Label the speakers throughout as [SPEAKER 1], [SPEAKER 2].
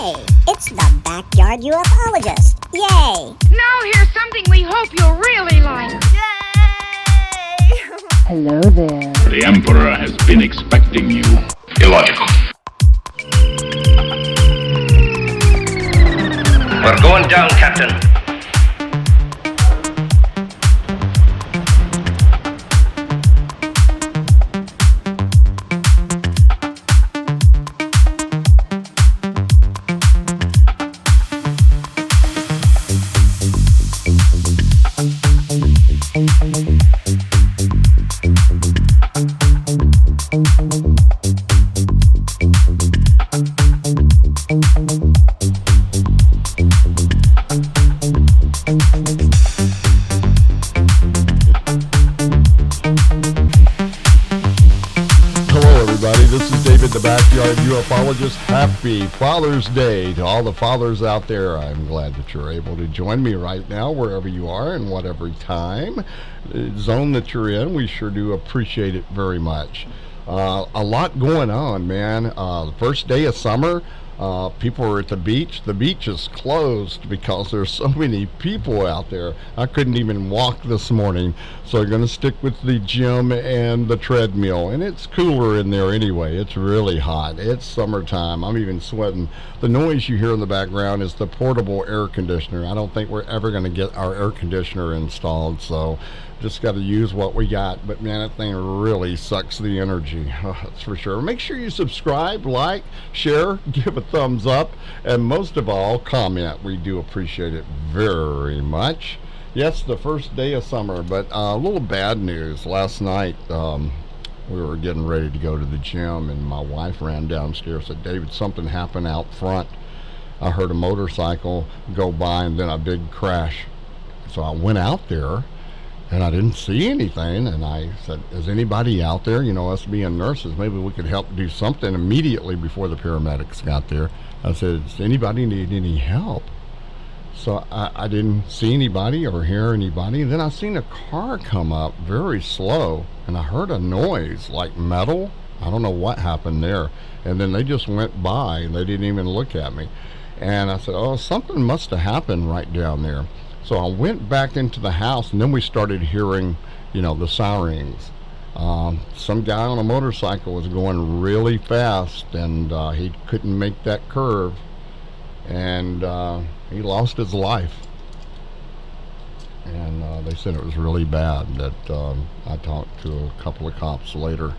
[SPEAKER 1] Hey, it's the Backyard Ufologist. Yay!
[SPEAKER 2] Now here's something we hope you'll really like.
[SPEAKER 3] Yay!
[SPEAKER 4] Hello there.
[SPEAKER 5] The Emperor has been expecting you. Illogical.
[SPEAKER 6] We're going down, Captain.
[SPEAKER 7] The Backyard Ufologist. Happy Father's Day to all the fathers out there. I'm glad that you're able to join me right now wherever you are and whatever time zone that you're in. We sure do appreciate it very much. A lot going on, man. The first day of summer, people are at the beach. The beach is closed because there's so many people out there. I couldn't even walk this morning, so I'm going to stick with the gym and the treadmill. And it's cooler in there anyway. It's really hot. It's summertime. I'm even sweating. The noise you hear in the background is the portable air conditioner. I don't think we're ever going to get our air conditioner installed, so just got to use what we got. But man, that thing really sucks the energy. That's for sure. Make sure you subscribe, like, share, give a thumbs up, and most of all, comment. We do appreciate it very much. Yes, the first day of summer, but a little bad news. Last night, we were getting ready to go to the gym, and my wife ran downstairs and said, David, something happened out front. I heard a motorcycle go by and then a big crash. So I went out there, and I didn't see anything, and I said, is anybody out there? You know, us being nurses, maybe we could help do something immediately before the paramedics got there. I said, does anybody need any help? So I didn't see anybody or hear anybody. And then I seen a car come up very slow, and I heard a noise like metal. I don't know what happened there. And then they just went by, and they didn't even look at me. And I said, oh, something must have happened right down there. So I went back into the house, and then we started hearing, the sirens. Some guy on a motorcycle was going really fast, and he couldn't make that curve, and he lost his life. And they said it was really bad. That I talked to a couple of cops later.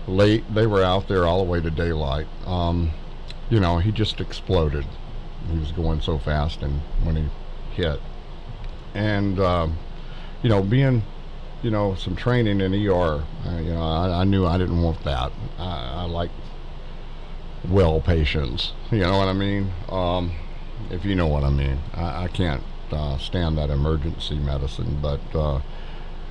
[SPEAKER 7] They were out there all the way to daylight. He just exploded. He was going so fast, and when he hit, and being some training in ER, I knew I didn't want that. I like well patients, you know what I mean, if you know what I mean. I can't stand that emergency medicine, but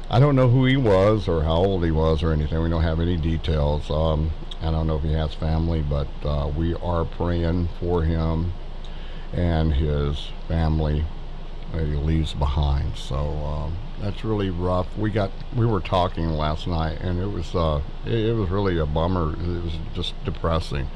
[SPEAKER 7] I don't know who he was or how old he was or anything. We don't have any details. I don't know if he has family, but we are praying for him and his family that he leaves behind. So that's really rough. We were talking last night, and it was really a bummer. It was just depressing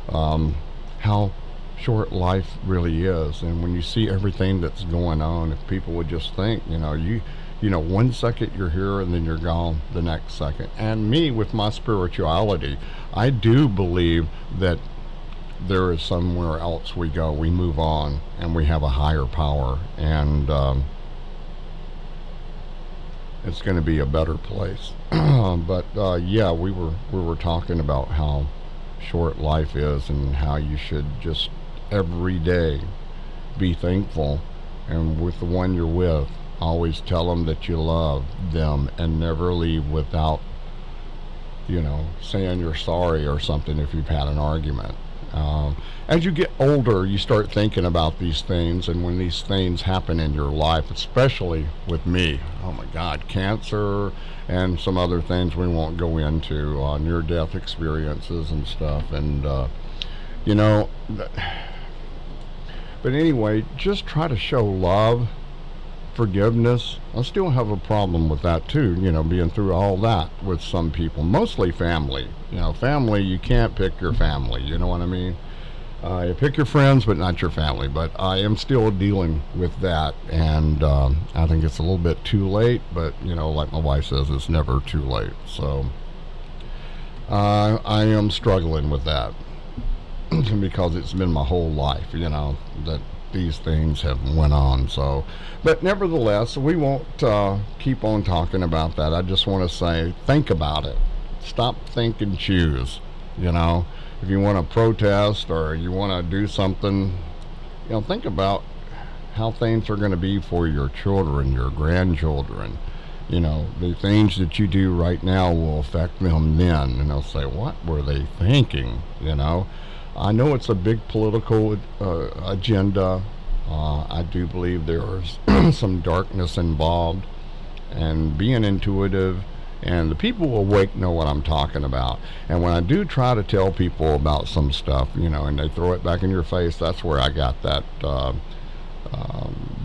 [SPEAKER 7] how short life really is. And when you see everything that's going on, if people would just think, 1 second you're here and then you're gone the next second. And me, with my spirituality, I do believe that there is somewhere else we go. We move on, and we have a higher power, and it's going to be a better place. But yeah, we were talking about how short life is, and how you should just every day be thankful, and with the one you're with, always tell them that you love them, and never leave without saying you're sorry or something if you've had an argument. As you get older, you start thinking about these things, and when these things happen in your life, especially with me, oh my God, cancer and some other things we won't go into, near-death experiences and stuff, and but anyway, just try to show love, forgiveness. I still have a problem with that too, being through all that with some people, mostly family. Family, you can't pick your family, you know what I mean? You pick your friends, but not your family. But I am still dealing with that, and I think it's a little bit too late. But like my wife says, it's never too late. So I am struggling with that because it's been my whole life, that these things have went on. So, but nevertheless, we won't keep on talking about that. I just want to say, think about it. Stop, think, and choose. If you want to protest or you want to do something, think about how things are going to be for your children, your grandchildren. The things that you do right now will affect them then, and they'll say, what were they thinking? I know it's a big political agenda. I do believe there's some darkness involved, and being intuitive, and the people awake know what I'm talking about. And when I do try to tell people about some stuff, and they throw it back in your face, that's where I got that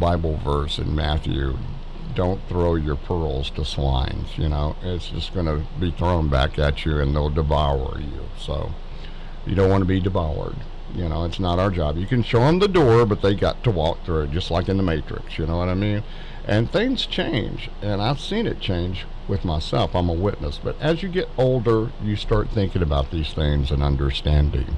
[SPEAKER 7] Bible verse in Matthew. Don't throw your pearls to swines. It's just going to be thrown back at you, and they'll devour you. So you don't want to be devoured. It's not our job. You can show them the door, but they got to walk through it, just like in the Matrix. You know what I mean? And things change, and I've seen it change with myself. I'm a witness. But as you get older, you start thinking about these things and understanding.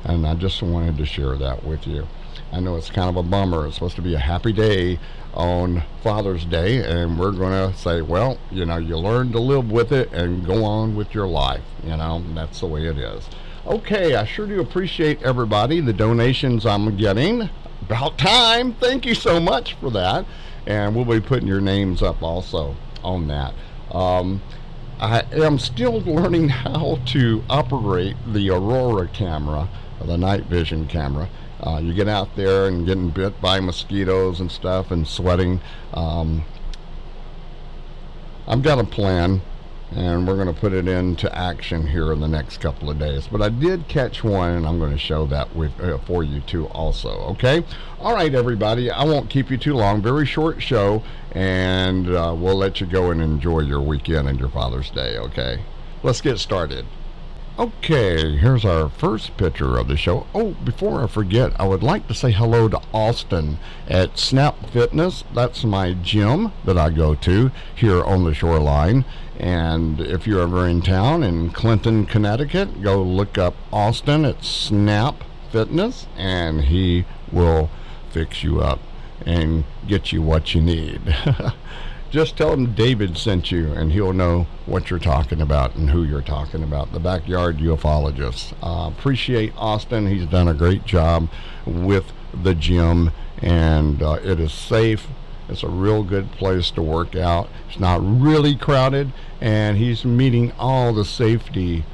[SPEAKER 7] And I just wanted to share that with you. I know it's kind of a bummer. It's supposed to be a happy day on Father's Day, and we're going to say, well, you learn to live with it and go on with your life. That's the way it is. Okay, I sure do appreciate everybody, the donations I'm getting. About time. Thank you so much for that. And we'll be putting your names up also on that. I am still learning how to operate the Aurora camera, the night vision camera. You get out there and getting bit by mosquitoes and stuff and sweating. I've got a plan, and we're going to put it into action here in the next couple of days. But I did catch one, and I'm going to show that for you too also. Okay? All right, everybody. I won't keep you too long. Very short show, and we'll let you go and enjoy your weekend and your Father's Day. Okay? Let's get started. Okay, here's our first picture of the show. Oh, before I forget, I would like to say hello to Austin at Snap Fitness. That's my gym that I go to here on the shoreline. And if you're ever in town in Clinton, Connecticut, go look up Austin at Snap Fitness, and he will fix you up and get you what you need. Just tell him David sent you, and he'll know what you're talking about and who you're talking about. The Backyard Ufologist. Appreciate Austin. He's done a great job with the gym, and it is safe. It's a real good place to work out. It's not really crowded, and he's meeting all the safety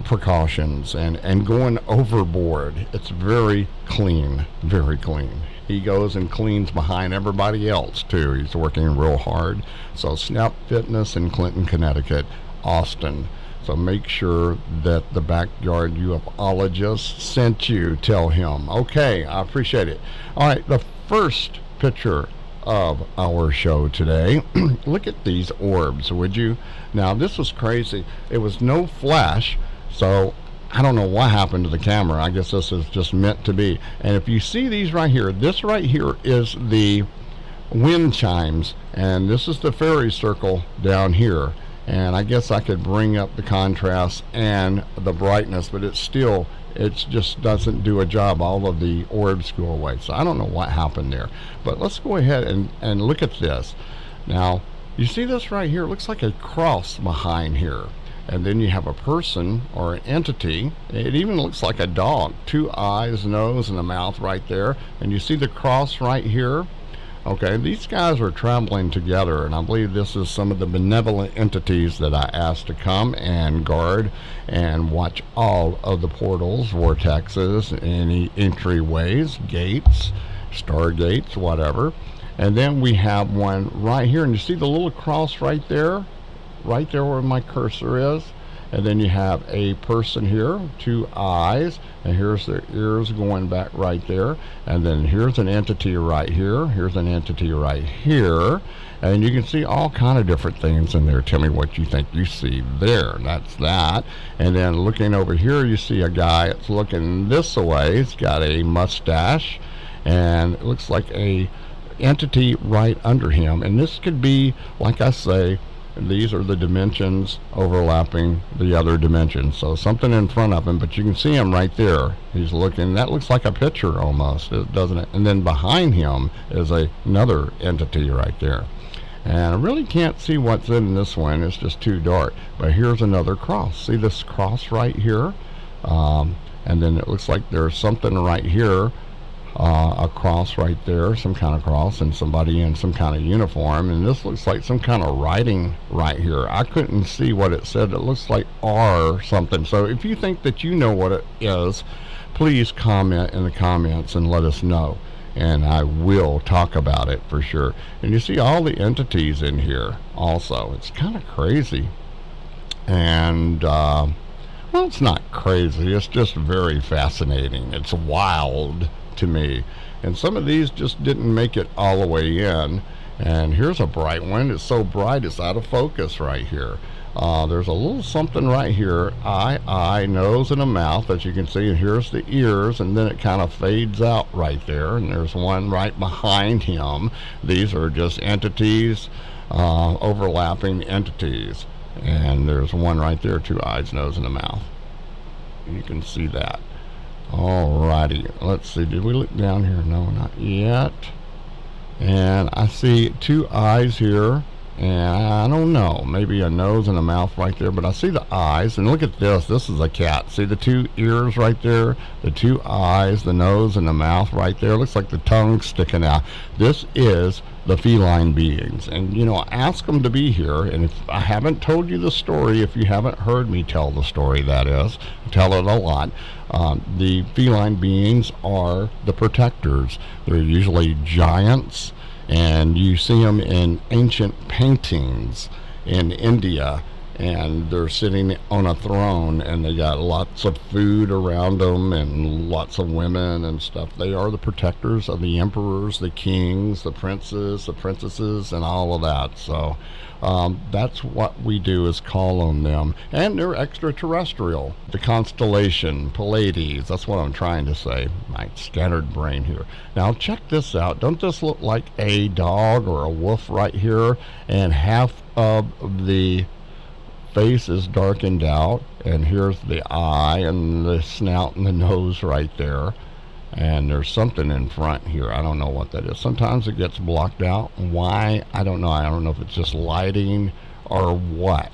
[SPEAKER 7] precautions and going overboard. It's very clean, very clean. He goes and cleans behind everybody else too. He's working real hard. So Snap Fitness in Clinton, Connecticut, Austin. So make sure that the Backyard Ufologist sent you. Tell him. Okay, I appreciate it. All right, the first picture of our show today. Look at these orbs, would you? Now, this was crazy. It was no flash, so I don't know what happened to the camera. I guess this is just meant to be. And if you see these right here, this right here is the wind chimes, and this is the fairy circle down here. And I guess I could bring up the contrast and the brightness, but it just doesn't do a job. All of the orbs go away. So I don't know what happened there. But let's go ahead and look at this. Now, you see this right here? It looks like a cross behind here. And then you have a person or an entity. It even looks like a dog. 2 eyes, nose, and a mouth right there. And you see the cross right here. Okay, these guys are traveling together, and I believe this is some of the benevolent entities that I asked to come and guard and watch all of the portals, vortexes, any entryways, gates, stargates, whatever. And then we have one right here, and you see the little cross right there where my cursor is, and then you have a person here, 2 eyes, and here's their ears going back right there, and then here's an entity right here, here's an entity right here, and you can see all kind of different things in there. Tell me what you think you see there. That's that. And then looking over here, you see a guy that's looking this way. He's got a mustache, and it looks like a entity right under him. And this could be, like I say, these are the dimensions overlapping the other dimensions. So something in front of him, but you can see him right there. He's looking, that looks like a picture almost, doesn't it? And then behind him is another entity right there. And I really can't see what's in this one. It's just too dark. But here's another cross. See this cross right here? And then it looks like there's something right here, a cross right there, some kind of cross, and somebody in some kind of uniform. And this looks like some kind of writing right here. I couldn't see what it said. It looks like R something. So if you think that you know what it is, please comment in the comments and let us know, and I will talk about it for sure. And you see all the entities in here also. It's kind of crazy. And well, it's not crazy, it's just very fascinating. It's wild to me. And some of these just didn't make it all the way in. And here's a bright one. It's so bright it's out of focus right here. There's a little something right here, eye, nose, and a mouth, as you can see. And here's the ears, and then it kind of fades out right there. And there's one right behind him. These are just entities, overlapping entities. And there's one right there, 2 eyes, nose, and a mouth. You can see that. Alrighty, let's see. Did we look down here? No, not yet. And I see 2 eyes here. And I don't know, maybe a nose and a mouth right there, but I see the eyes. And look at this. This is a cat. See the 2 ears right there, the 2 eyes, the nose and the mouth right there. Looks like the tongue sticking out. This is the feline beings. And you know, ask them to be here. And if I haven't told you the story, if you haven't heard me tell the story, that is, I tell it a lot. The feline beings are the protectors. They're usually giants. And you see them in ancient paintings in India, and they're sitting on a throne, and they got lots of food around them and lots of women and stuff. They are the protectors of the emperors, the kings, the princes, the princesses, and all of that. So that's what we do, is call on them. And they're extraterrestrial. The constellation Pleiades, that's what I'm trying to say. My scattered brain here. Now check this out. Don't this look like a dog or a wolf right here? And half of the face is darkened out, and here's the eye and the snout and the nose right there. And there's something in front here. I don't know what that is. Sometimes it gets blocked out. Why? I don't know. I don't know if it's just lighting or what.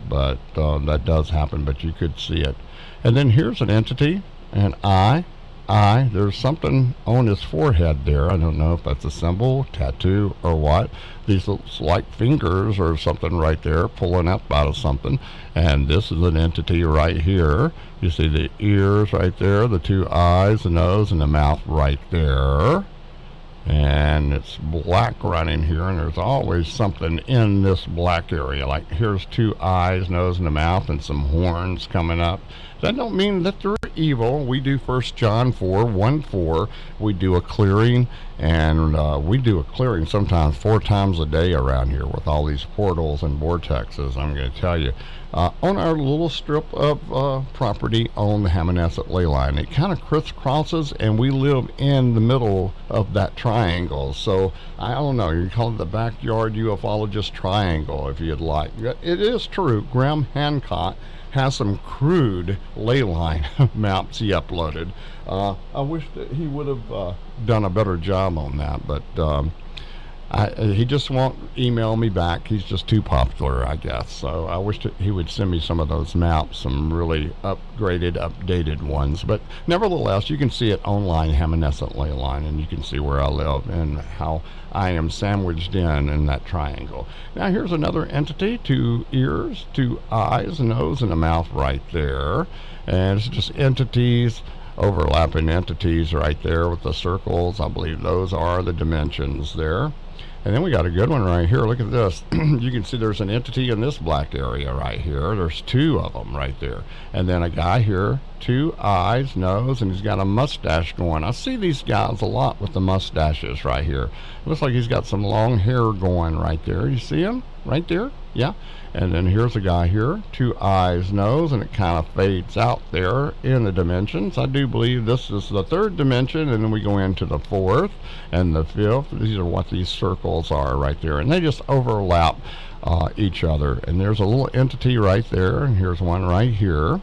[SPEAKER 7] But that does happen, but you could see it. And then here's an entity, an eye. There's something on his forehead there. I don't know if that's a symbol, tattoo, or what. These looks like fingers or something right there pulling up out of something. And this is an entity right here. You see the ears right there, the 2 eyes, the nose, and the mouth right there. And it's black running here, and there's always something in this black area. Like here's 2 eyes, nose, and a mouth, and some horns coming up. That don't mean that they're evil. We do 1 John 4:1-4. We do a clearing, and we do a clearing sometimes 4 times a day around here with all these portals and vortexes. I'm going to tell you, on our little strip of property on the Hammonasset Ley Line, it kind of crisscrosses, and we live in the middle of that triangle. So I don't know, you call it the Backyard Ufologist Triangle if you'd like. It is true. Graham Hancock has some crude ley line maps he uploaded. I wish that he would have done a better job on that, but he just won't email me back. He's just too popular, I guess. So I wish that he would send me some of those maps, some really upgraded, updated ones. But nevertheless, you can see it online, Hammonasset Ley Line, and you can see where I live and how I am sandwiched in that triangle. Now here's another entity, 2 ears, 2 eyes, nose, and a mouth right there. And it's just entities, overlapping entities right there with the circles. I believe those are the dimensions there. And then we got a good one right here. Look at this. You can see there's an entity in this black area right here. There's two of them right there. And then a guy here, 2 eyes, nose, and he's got a mustache going. I see these guys a lot with the mustaches right here. It looks like he's got some long hair going right there. You see him right there? Yeah. And then here's a guy here, 2 eyes, nose, and it kind of fades out there in the dimensions. I do believe this is the 3rd dimension, and then we go into the 4th and the 5th. These are what these circles are right there, and they just overlap each other. And there's a little entity right there, and here's one right here,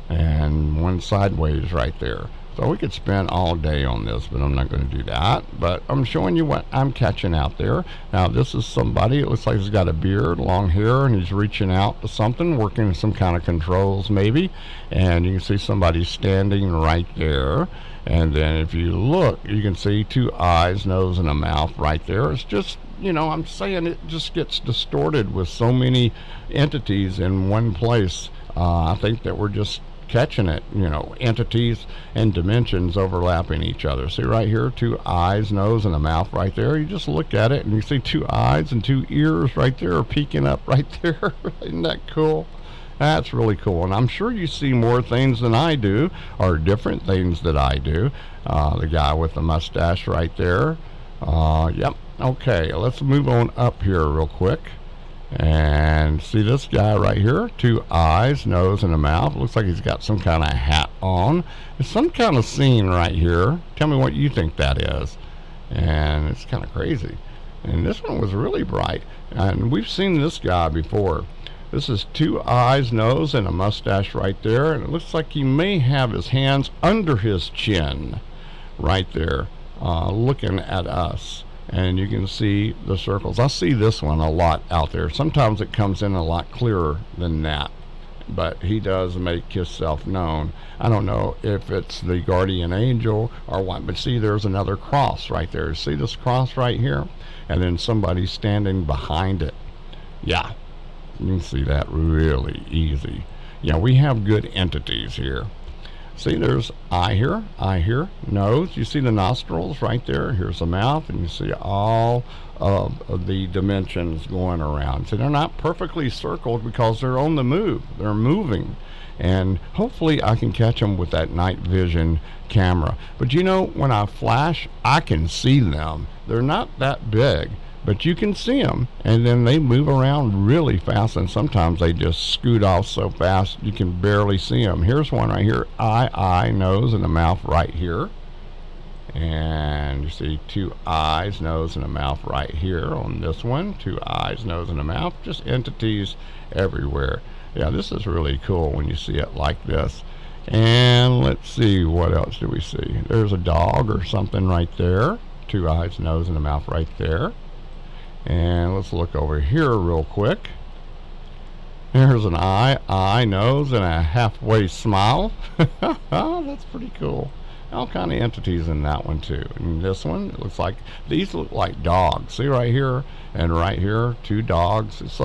[SPEAKER 7] and one sideways right there. So we could spend all day on this, but I'm not going to do that. But I'm showing you what I'm catching out there. Now, this is somebody, it looks like he's got a beard, long hair, and he's reaching out to something, working some kind of controls maybe. And you can see somebody standing right there. And then if you look, you can see 2 eyes, nose, and a mouth right there. It's just, you know, I'm saying it just gets distorted with so many entities in one place. I think that we're just catching it, you know, entities and dimensions overlapping each other. See right here, 2 eyes, nose, and a mouth right there. You just look at it and you see 2 eyes and 2 ears right there peeking up right there. Isn't that cool? That's really cool. And I'm sure you see more things than I do, or different things that I do. The guy with the mustache right there. Yep. Okay, let's move on up here real quick. And see this guy right here, 2 eyes, nose, and a mouth. Looks like he's got some kind of hat on. There's some kind of scene right here. Tell me what you think that is. And it's kind of crazy. And this one was really bright. And we've seen this guy before. This is 2 eyes, nose, and a mustache right there. And it looks like he may have his hands under his chin right there, looking at us. And you can see the circles. I see this one a lot out there. Sometimes it comes in a lot clearer than that, but he does make himself known. I don't know if it's the guardian angel or what, but see, there's another cross right there. See this cross right here? And then somebody standing behind it. Yeah, you can see that really easy. Yeah, we have good entities here. See, there's eye here, nose. You see the nostrils right there. Here's the mouth, and you see all of the dimensions going around. See, they're not perfectly circled because they're on the move. They're moving. And hopefully I can catch them with that night vision camera. But you know, when I flash, I can see them. They're not that big, but you can see them, and then they move around really fast, and sometimes they just scoot off so fast you can barely see them. Here's one right here, eye, nose, and a mouth right here. And you see 2 eyes, nose, and a mouth right here on this one. 2 eyes, nose, and a mouth. Just entities everywhere. Yeah, this is really cool when you see it like this. And let's see, what else do we see? There's a dog or something right there. 2 eyes, nose, and a mouth right there. And let's look over here real quick. There's an eye, nose, and a halfway smile. That's pretty cool. All kind of entities in that one too. And this one, it looks like, these look like dogs. See right here and right here, 2 dogs. It's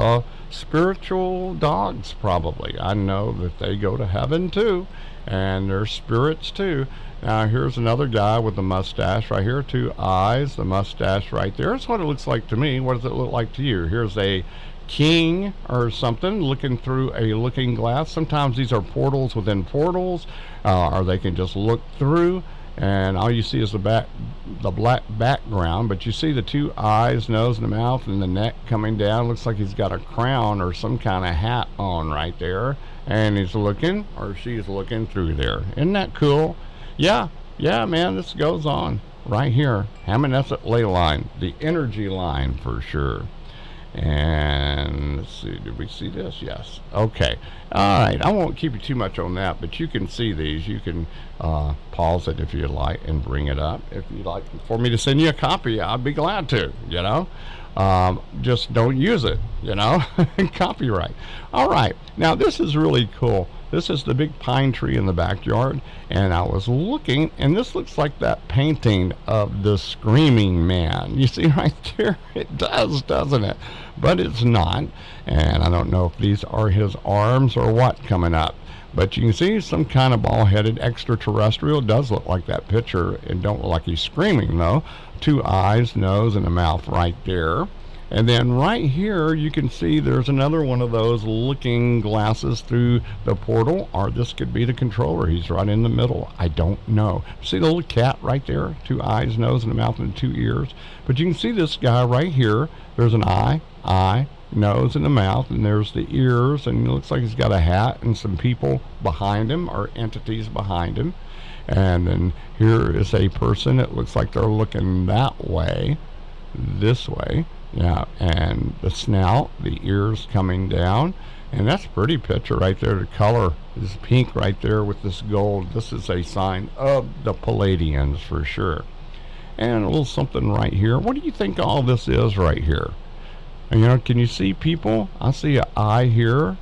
[SPEAKER 7] spiritual dogs probably. I know that they go to heaven too, and they're spirits too. Now here's another guy with a mustache right here, 2 eyes, the mustache right there. That's what it looks like to me. What does it look like to you? Here's a king or something looking through a looking glass. Sometimes these are portals within portals, or they can just look through, and all you see is the black background, but you see the 2 eyes, nose, and the mouth, and the neck coming down. Looks like he's got a crown or some kind of hat on right there, and he's looking, or she's looking through there. Isn't that cool? Yeah, man, this goes on right here. Hammonasset Ley Line, the energy line for sure. And let's see, did we see this? Yes. Okay. All right. I won't keep you too much on that, but you can see these. You can pause it if you like and bring it up. If you'd like for me to send you a copy, I'd be glad to, you know. Just don't use it, you know. Copyright. All right. Now, this is really cool. This is the big pine tree in the backyard, and I was looking, and this looks like that painting of the Screaming Man. You see right there? It does, doesn't it? But it's not, and I don't know if these are his arms or what coming up. But you can see some kind of ball-headed extraterrestrial. It does look like that picture. It don't look like he's screaming, though. 2 eyes, nose, and a mouth right there. And then right here, you can see there's another one of those looking glasses through the portal, or this could be the controller. He's right in the middle. I don't know. See the little cat right there? 2 eyes, nose, and a mouth, and 2 ears. But you can see this guy right here. There's an eye, nose, and a mouth, and there's the ears, and it looks like he's got a hat and some people behind him, or entities behind him. And then here is a person. It looks like they're looking that way, this way. Yeah, and the snout, the ears coming down, and that's a pretty picture right there. The color is pink right there with this gold. This is a sign of the Palladians for sure. And a little something right here. What do you think all this is right here? And, you know, can you see people? I see an eye here,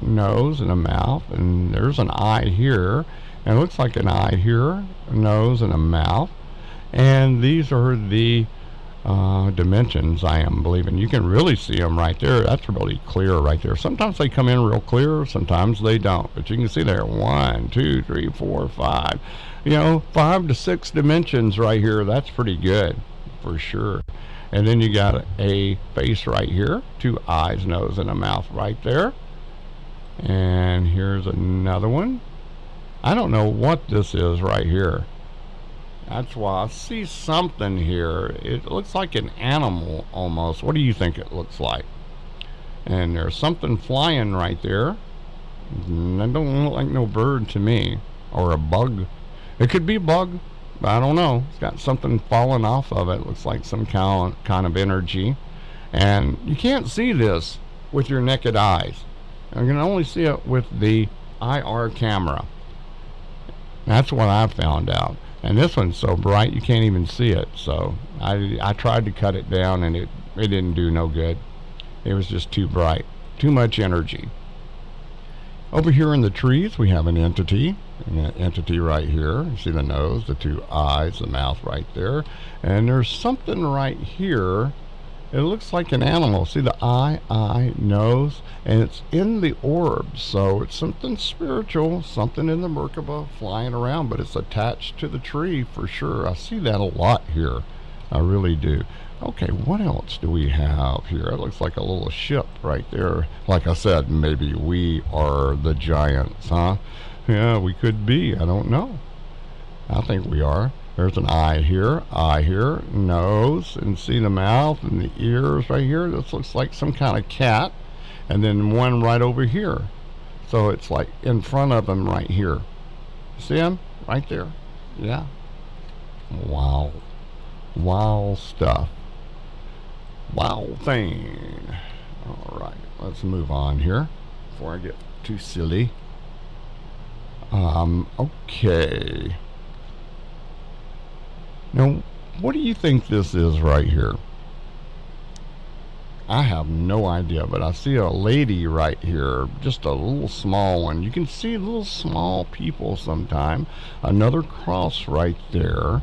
[SPEAKER 7] nose, and a mouth, and there's an eye here, and it looks like an eye here, a nose, and a mouth. And these are the dimensions, I am believing. You can really see them right there. That's really clear right there. Sometimes they come in real clear, sometimes they don't. But you can see there 1, 2, 3, 4, 5. You know, 5 to 6 dimensions right here. That's pretty good for sure. And then you got a face right here, 2 eyes, nose, and a mouth right there. And here's another one. I don't know what this is right here. That's why I see something here. It looks like an animal almost. What do you think it looks like? And there's something flying right there. That don't look like no bird to me. Or a bug. It could be a bug, but I don't know. It's got something falling off of it. Looks like some kind of energy. And you can't see this with your naked eyes. You can only see it with the IR camera. That's what I found out. And this one's so bright you can't even see it. So I tried to cut it down, and it didn't do no good. It was just too bright. Too much energy. Over here in the trees we have an entity. An entity right here. You see the nose, the 2 eyes, the mouth right there. And there's something right here. It looks like an animal. See the eye, nose, and it's in the orbs. So it's something spiritual, something in the Merkaba flying around, but it's attached to the tree for sure. I see that a lot here. I really do. Okay, what else do we have here? It looks like a little ship right there. Like I said, maybe we are the giants, huh? Yeah, we could be. I don't know. I think we are. There's an eye here, nose, and see the mouth and the ears right here. This looks like some kind of cat. And then one right over here. So it's like in front of him right here. See him? Right there. Yeah. Wow. Wow stuff. Wow thing. All right. Let's move on here before I get too silly. Okay. Now, what do you think this is right here? I have no idea, but I see a lady right here, just a little small one. You can see little small people sometime. Another cross right there.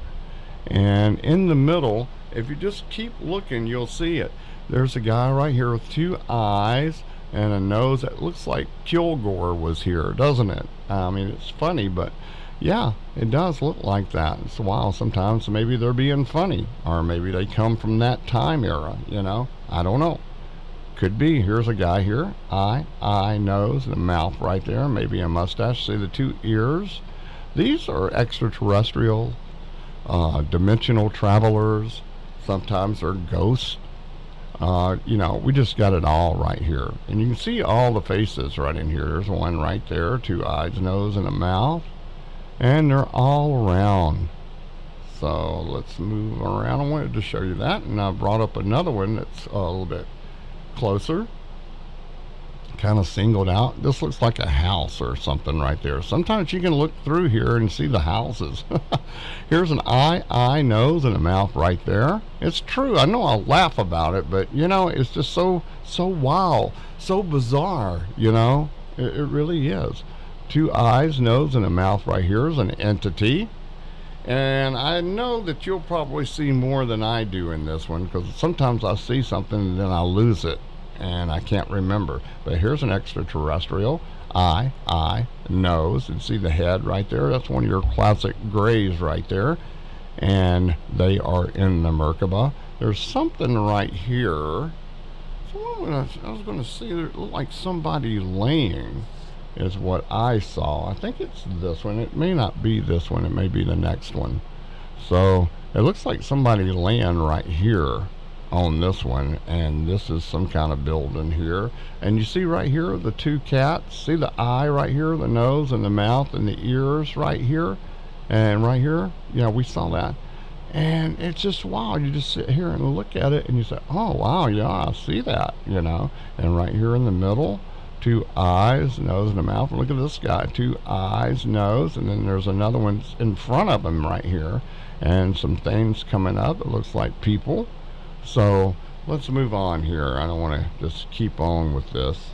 [SPEAKER 7] And in the middle, if you just keep looking, you'll see it. There's a guy right here with 2 eyes and a nose that looks like Kilgore was here, doesn't it? I mean, it's funny, but yeah, it does look like that. It's a while sometimes. Maybe they're being funny, or maybe they come from that time era, you know. I don't know. Could be. Here's a guy here. Eye, nose, and a mouth right there. Maybe a mustache. See the 2 ears? These are extraterrestrial, dimensional travelers. Sometimes they're ghosts. You know, we just got it all right here. And you can see all the faces right in here. There's one right there. 2 eyes, nose, and a mouth. And they're all around. So let's move around. I wanted to show you that, and I brought up another one that's a little bit closer, kind of singled out. This looks like a house or something right there. Sometimes you can look through here and see the houses. Here's an eye, nose, and a mouth right there. It's true. I know I'll laugh about it, but you know, it's just so wow, so bizarre, you know. It really is. 2 eyes, nose, and a mouth right here is an entity. And I know that you'll probably see more than I do in this one, because sometimes I see something and then I lose it and I can't remember. But here's an extraterrestrial. eye, nose, and see the head right there? That's one of your classic grays right there. And they are in the Merkaba. There's something right here. I was going to see, it looked like somebody laying is what I saw. I think it's this one. It may not be this one. It may be the next one. So it looks like somebody laying right here on this one, and this is some kind of building here. And you see right here the two cats. See the eye right here, the nose and the mouth and the ears right here, and right here. Yeah, we saw that. And it's just wow. You just sit here and look at it, and you say, "Oh wow, yeah, I see that," you know. And right here in the middle, two eyes, nose, and a mouth. Look at this guy, two eyes, nose, and then there's another one in front of him right here, and some things coming up. It looks like people. So let's move on here. I don't want to just keep on with this.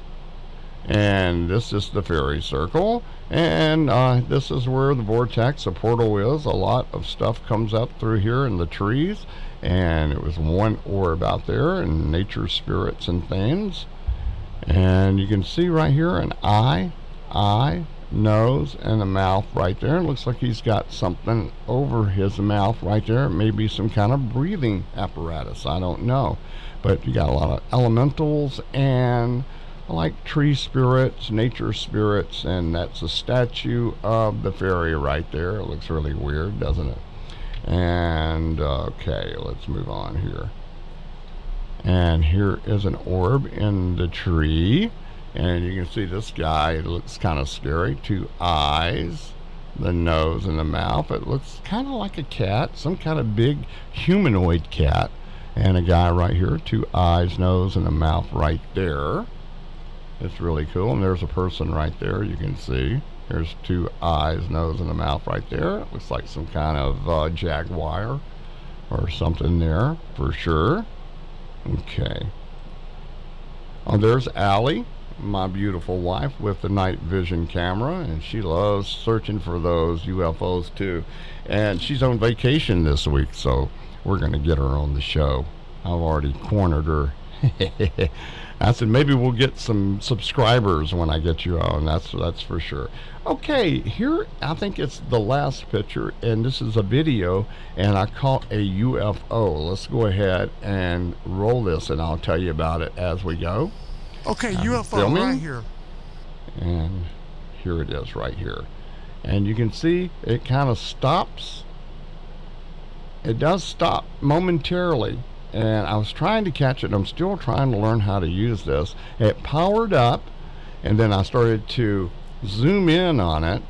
[SPEAKER 7] And this is the fairy circle, and this is where the vortex, the portal is. A lot of stuff comes up through here in the trees, and it was one orb out there, and nature spirits and things. And you can see right here an eye, nose, and a mouth right there. It looks like he's got something over his mouth right there. Maybe some kind of breathing apparatus. I don't know. But you got a lot of elementals and like tree spirits, nature spirits, and that's a statue of the fairy right there. It looks really weird, doesn't it? And okay, let's move on here. And here is an orb in the tree, and you can see this guy. It looks kind of scary. Two eyes, the nose, and the mouth. It looks kind of like a cat, some kind of big humanoid cat. And a guy right here, two eyes, nose, and a mouth right there. It's really cool. And there's a person right there, you can see. There's two eyes, nose, and a mouth right there. It looks like some kind of jaguar or something there for sure. Okay. Oh, there's Allie, my beautiful wife, with the night vision camera, and she loves searching for those UFOs too. And she's on vacation this week, so we're going to get her on the show. I've already cornered her. I said maybe we'll get some subscribers when I get you on. That's for sure. Okay, here I think it's the last picture, and this is a video, and I caught a UFO. Let's go ahead and roll this, and I'll tell you about it as we go.
[SPEAKER 4] Okay, UFO
[SPEAKER 7] filming,
[SPEAKER 4] right here.
[SPEAKER 7] And here it is right here. And you can see it kind of stops. It does stop momentarily. And I was trying to catch it. I'm still trying to learn how to use this. It powered up, and then I started to zoom in on it,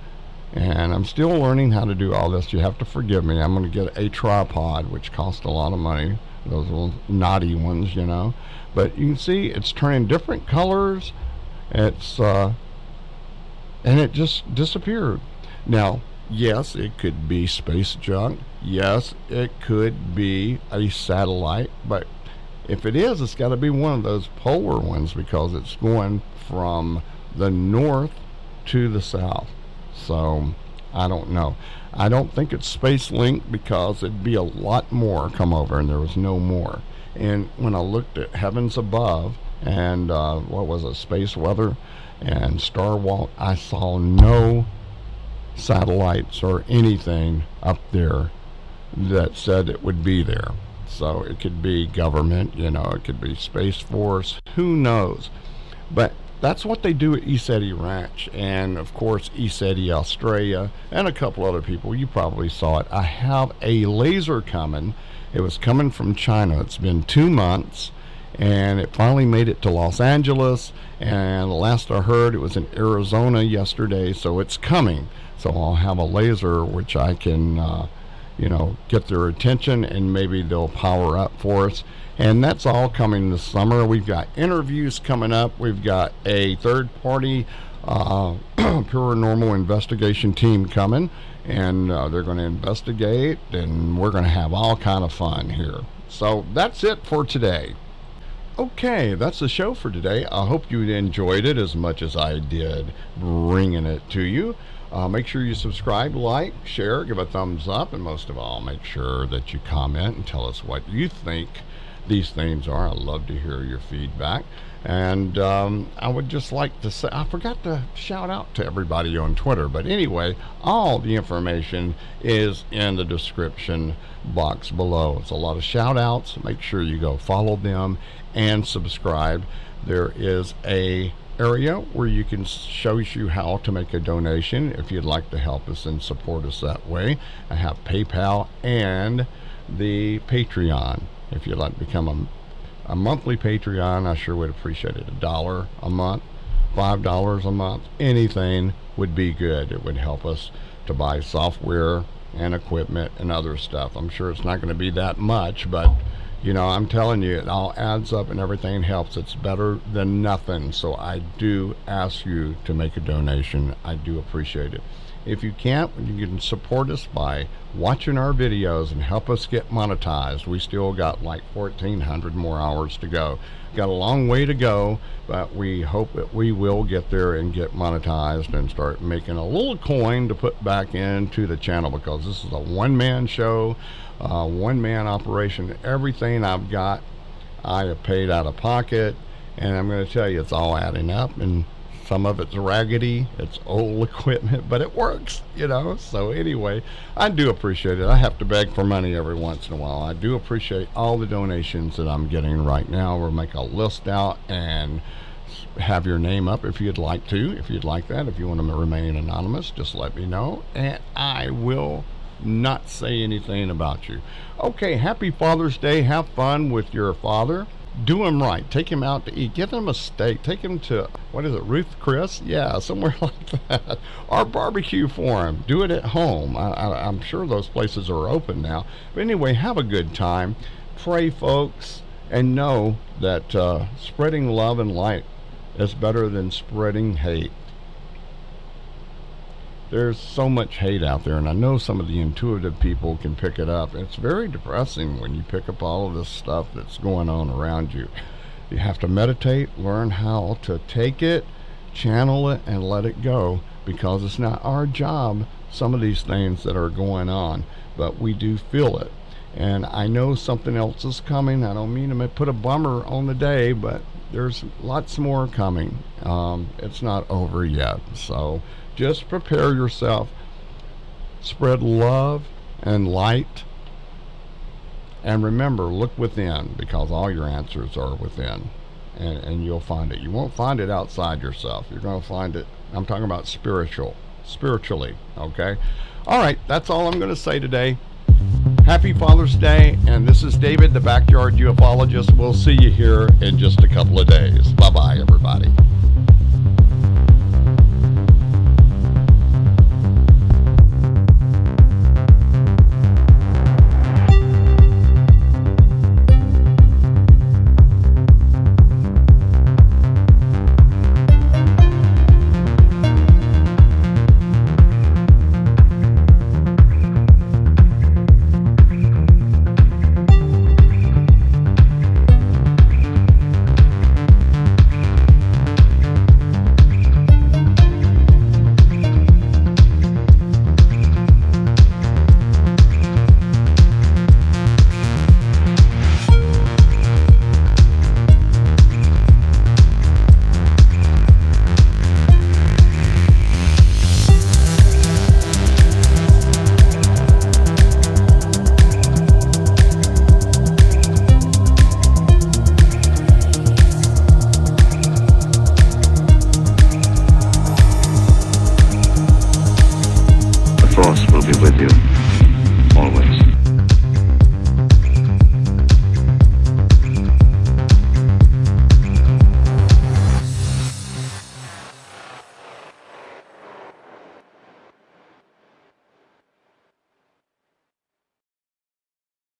[SPEAKER 7] and I'm still learning how to do all this. You have to forgive me. I'm going to get a tripod, which costs a lot of money, those little naughty ones, you know. But you can see it's turning different colors. It's and it just disappeared. Now, yes, it could be space junk. Yes, it could be a satellite, but if it is, it's got to be one of those polar ones, because it's going from the north to the south. So I don't know. I don't think it's space link, because it'd be a lot more come over, and there was no more. And when I looked at heavens above and what was it, space weather and star walk, I saw no satellites or anything up there that said it would be there. So it could be government, you know, it could be Space Force, who knows. But that's what they do at ECETI Ranch, and of course ECETI Australia, and a couple other people. You probably saw it. I have a laser coming. It was coming from China. It's been 2 months, and it finally made it to Los Angeles, and last I heard it was in Arizona yesterday, so it's coming. So I'll have a laser which I can you know, get their attention, and maybe they'll power up for us. And that's all coming this summer. We've got interviews coming up. We've got a third-party paranormal investigation team coming, and they're going to investigate, and we're going to have all kind of fun here. So that's it for today. Okay, that's the show for today. I hope you enjoyed it as much as I did bringing it to you. Make sure you subscribe, like, share, give a thumbs up, and most of all, make sure that you comment and tell us what you think these things are. I love to hear your feedback. And I would just like to say, I forgot to shout out to everybody on Twitter, but anyway, all the information is in the description box below. It's a lot of shout outs. Make sure you go follow them and subscribe. There is a area where you can shows you how to make a donation if you'd like to help us and support us that way. I have PayPal and the Patreon. If you'd like to become a monthly Patreon, I sure would appreciate it. $1 a month, $5 a month, anything would be good. It would help us to buy software and equipment and other stuff. I'm sure it's not going to be that much, but you know, I'm telling you, it all adds up and everything helps. It's better than nothing. So I do ask you to make a donation. I do appreciate it. If you can't, you can support us by watching our videos and help us get monetized. We still got like 1,400 more hours to go. Got a long way to go, but we hope that we will get there and get monetized and start making a little coin to put back into the channel, because this is a one-man show, one-man operation. Everything I've got, I have paid out of pocket, and I'm going to tell you, it's all adding up, and some of it's raggedy, it's old equipment, but it works, you know. So anyway, I do appreciate it. I have to beg for money every once in a while. I do appreciate all the donations that I'm getting right now. We'll make a list out and have your name up if you'd like to. If you'd like that, if you want to remain anonymous, just let me know, and I will not say anything about you. Okay, happy Father's Day. Have fun with your father. Do him right. Take him out to eat. Get him a steak. Take him to, what is it, Ruth Chris? Yeah, somewhere like that. Or barbecue for him. Do it at home. I'm sure those places are open now. But anyway, have a good time. Pray, folks, and know that spreading love and light is better than spreading hate. There's so much hate out there, and I know some of the intuitive people can pick it up. It's very depressing when you pick up all of this stuff that's going on around you. You have to meditate, learn how to take it, channel it, and let it go, because it's not our job, some of these things that are going on, but we do feel it. And I know something else is coming. I don't mean to put a bummer on the day, but there's lots more coming. It's not over yet, so just prepare yourself. Spread love and light. And remember, look within, because all your answers are within. And you'll find it. You won't find it outside yourself. You're going to find it, I'm talking about spiritually, okay? All right, that's all I'm going to say today. Happy Father's Day, and this is David, the Backyard Ufologist. We'll see you here in just a couple of days. Bye-bye, everybody.